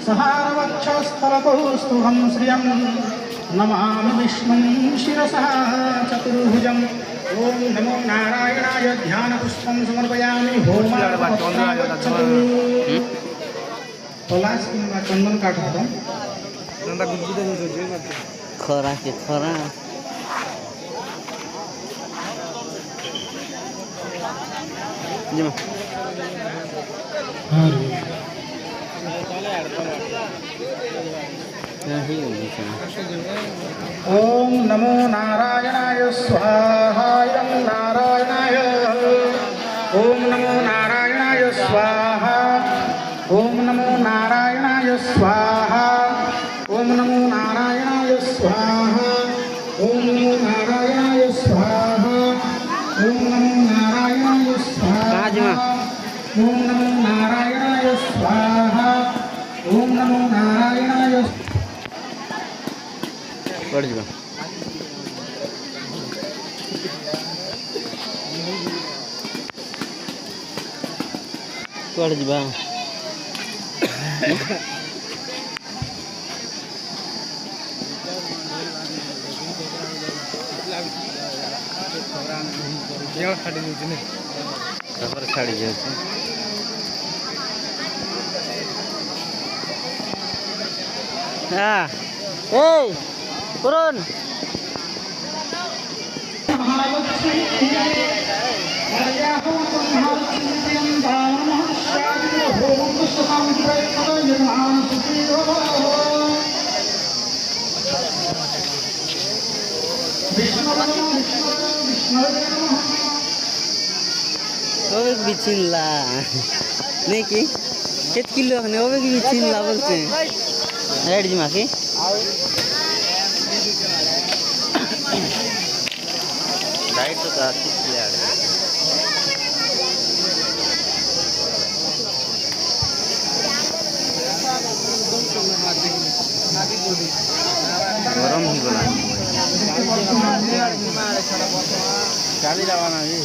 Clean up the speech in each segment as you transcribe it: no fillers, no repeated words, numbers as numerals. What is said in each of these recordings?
सहारवक्षस्थलकौस्तुभं श्रियं नमामि विष्णुं शिरसा चतुर्भुजं ओम नमो नारायणाय ध्यानपुष्पं समर्पयामि पलाश किंवा चंदन काठ खरा के खरा जी ओम नमो नारायणाय स्वाहा नारायणाय ओम नमो नारायणाय स्वाहा ओम नमो नारायणाय स्वाहा ओम नमो नारायणाय स्वाहा ओम नमो नारायणाय स्वाहा ओम नमो नारायणाय स्वाहा ओम नमो नारायणाय स्वाहा ओम नमो नारायणाय पड़ जा पड़ जा खबर छाड़ी जाए हाँ ए पुरन बिचिनला नहीं कि कित किलो ने ओबे की बिचिनला बोलते हैं रेड जी माके राइट तो का किस ले आ रहे गरम ही बोला चाली रवाना भी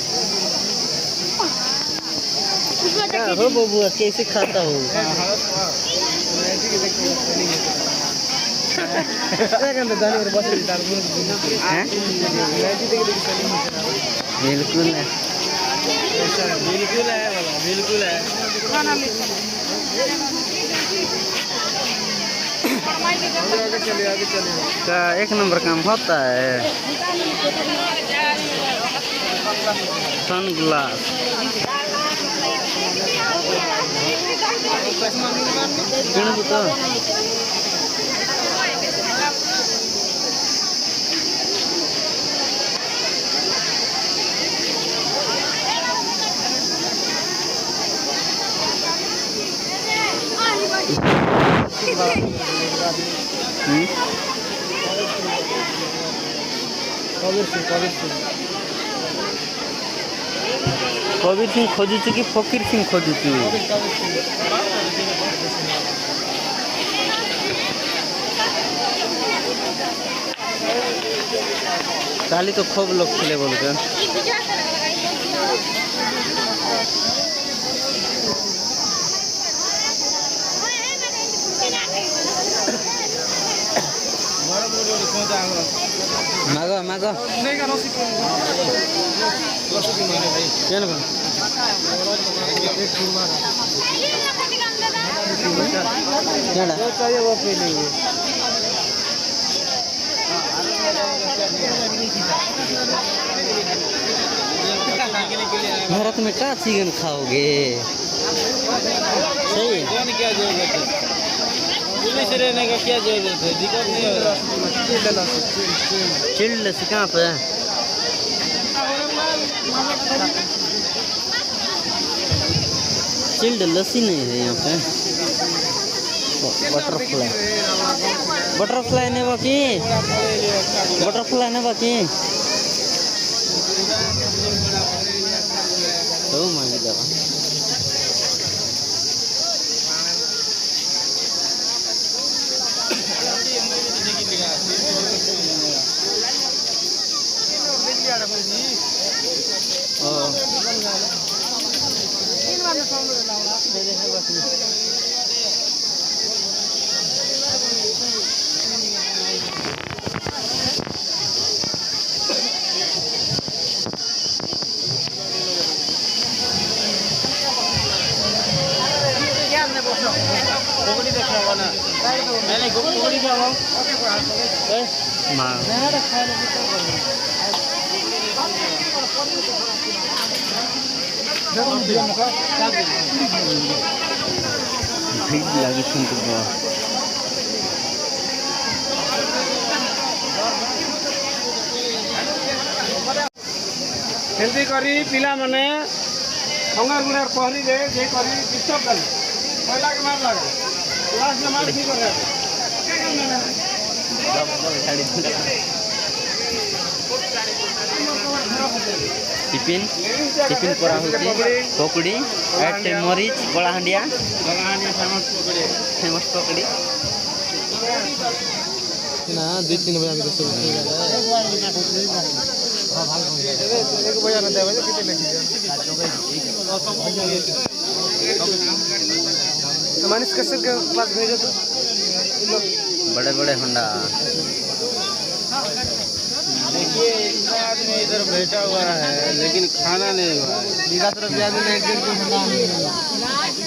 हो बबुआ कैसे खाता हो बिल्कुल है बिल्कुल है बिल्कुल है का एक नंबर काम होता है सनग्लास किणु तो कबीर सिंह खोजुचु कि फकीर सिंह खोजुचु काली तो खूब लोग खेले बोलते मागो मागो भारत में क्या चिकन खाओगे सही है क्या जरूरत है पुलिस रहने का क्या जरूरत है दिक्कत नहीं हो रहा चिल्ड कहाँ पे चिल्ड लस्सी नहीं है यहाँ पे बटरफ्लाई बटरफ्लाई ने बाकी बटरफ्लाई ने बाकी ଭିଡ଼ ଲାଗିଛନ୍ତି ଏମିତି କରି ପିଲାମାନେ ଖଙ୍ଗା ଗୁଡ଼ା ପହଁରିରେ ଯେ କରି ଡିଷ୍ଟର୍ବ କଲେ ପହିଲା କି ମାର ଲାଗେ ଲାଷ୍ଟ ମାର ଠିକ କରେ टिफिन टिफिन करा होती पकड़ी एट मरीच कलाहांडिया फेमस पकड़ी ना 2-3 बजे भी तो एक बजे ना देवे कितने लगी मानिस कैसे के पास भेजो तो बड़े बड़े होंडा देखिए इतना आदमी इधर बैठा हुआ है लेकिन खाना नहीं हुआ है बीघा तरफ से आदमी एक दिन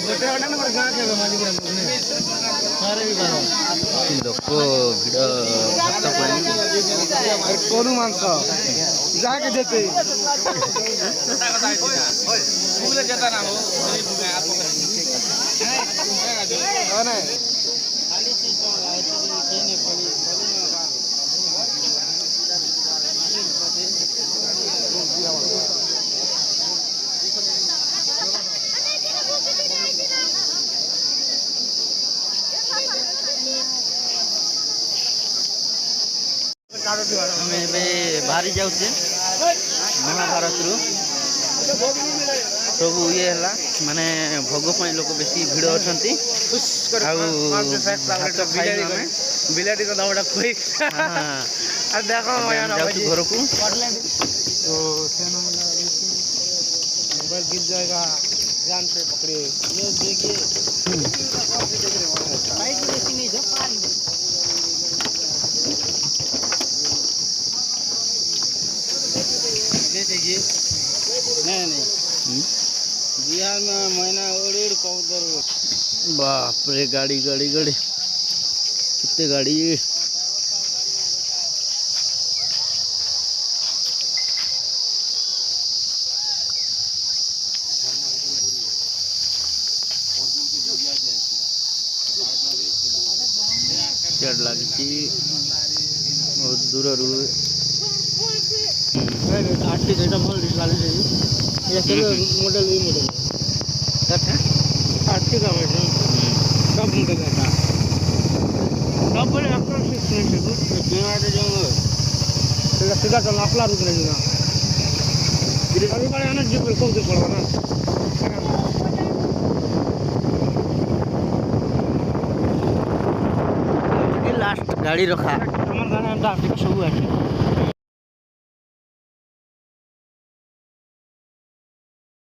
बैठे होना ना गांव के मालिक ने सारे भी बाहर लोक भिड़ भक्त पाई कोनु मांस जाके देते बोले जेता ना हो ना खाली चीज तो लाइट केने पड़ी ଆମେ ଏବେ ବାହାରି ଯାଉଛେ ମହାଭାରତରୁ ସବୁ ଇଏ ହେଲା ମାନେ ଭୋଗ ପାଇଁ ଲୋକ ବେଶୀ ଭିଡ଼ ଅଛନ୍ତି ଆଉ ବିଲାଟି କଥା ଗୋଟା ଖୁଇ ଆଉ ଦେଖ ଯାଉଛୁ ଘରକୁ मोबाइल गिर जाएगा जान से पकड़े ये देखिए नहीं बिहार में महीना उड़ कबूतर बाप रे गाड़ी गाड़ी गाड़ी कितने गाड़ी चढ़ लगी बहुत दूर आर्टिक এটা ভাল ডিসলালে ये मॉडल ये मॉडल करते आर्टिक का बेटा कब मॉडल है कब बड़े अक्सर सिस्टम से कुछ बेवादे जो सीधा चल अपना रुक नहीं ना फिर अभी बड़े ना जो बिल्कुल से पड़वा ना लास्ट गाड़ी रखा हमार गाना डाक सब है